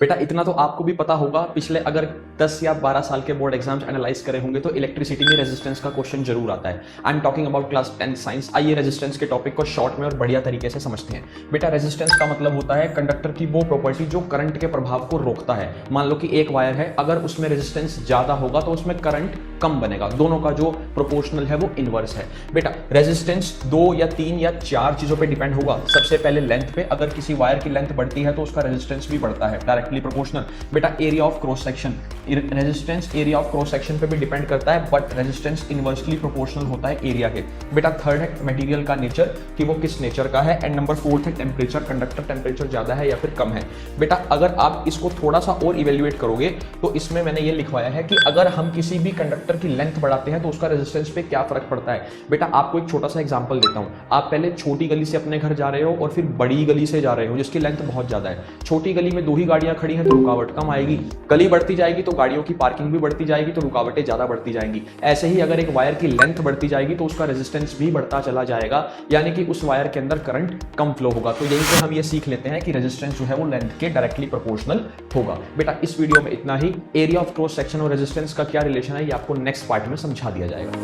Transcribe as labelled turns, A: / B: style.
A: बेटा इतना तो आपको भी पता होगा, पिछले अगर 10 या 12 साल के बोर्ड एग्जाम्स एनालाइज करे होंगे तो इलेक्ट्रिसिटी में रेजिस्टेंस का क्वेश्चन जरूर आता है। I am talking about class 10 science. आइए रेजिस्टेंस के टॉपिक को शॉर्ट में और बढ़िया तरीके से समझते हैं। बेटा रेजिस्टेंस का मतलब होता है कंडक्टर की वो प्रॉपर्टी जो करंट के प्रभाव को रोकता है। मान लो कि एक वायर है, अगर उसमें रेजिस्टेंस ज्यादा होगा तो उसमें करंट कम बनेगा। दोनों का जो प्रोपोर्शनल है वो इनवर्स है। बेटा रेजिस्टेंस 2 या 3 या 4 चीजों पे डिपेंड होगा। सबसे पहले लेंथ पे, अगर किसी वायर की लेंथ बढ़ती है तो उसका रेजिस्टेंस भी बढ़ता है, डायरेक्टली प्रोपोर्शनल। बेटा area of cross section, resistance area of cross section पे भी डिपेंड करता है, बट रेजिस्टेंस इनवर्सली प्रोपोर्शनल होता है एरिया के। बेटा थर्ड है मटेरियल का नेचर, कि वो किस नेचर का है। एंड नंबर 4 है टेम्परेचर, कंडक्टर टेम्परेचर ज्यादा है या फिर कम है। बेटा अगर आप इसको थोड़ा सा और इवेल्युएट करोगे तो इसमें मैंने ये लिखवाया है कि अगर हम किसी भी कंडक्टर की लेंथ बढ़ाते हैं तो उसका रेजिस्टेंस पे क्या फर्क पड़ता है। बेटा आपको एक छोटा सा एग्जांपल देता हूं। आप पहले छोटी गली से अपने घर जा रहे हो और फिर बड़ी गली से जा रहे हो जिसकी लेंथ बहुत ज्यादा है। छोटी गली में 2 ही गाड़ियां खड़ी हैं तो रुकावट कम आएगी। गली बढ़ती जाएगी तो गाड़ियों की पार्किंग भी बढ़ती जाएगी तो रुकावटें ज्यादा बढ़ती जाएंगी। ऐसे ही अगर एक वायर की लेंथ बढ़ती जाएगी तो उसका रेजिस्टेंस भी बढ़ता चला जाएगा, यानी कि उस वायर के अंदर करंट कम फ्लो होगा। तो यहीं से हम ये सीख लेते हैं कि रेजिस्टेंस जो है वो लेंथ के डायरेक्टली प्रोपोर्शनल होगा। बेटा इस वीडियो में इतना ही। एरिया ऑफ क्रॉस सेक्शन और रेजिस्टेंस का क्या रिलेशन है ये आपको नेक्स्ट पार्ट में समझा दिया जाएगा।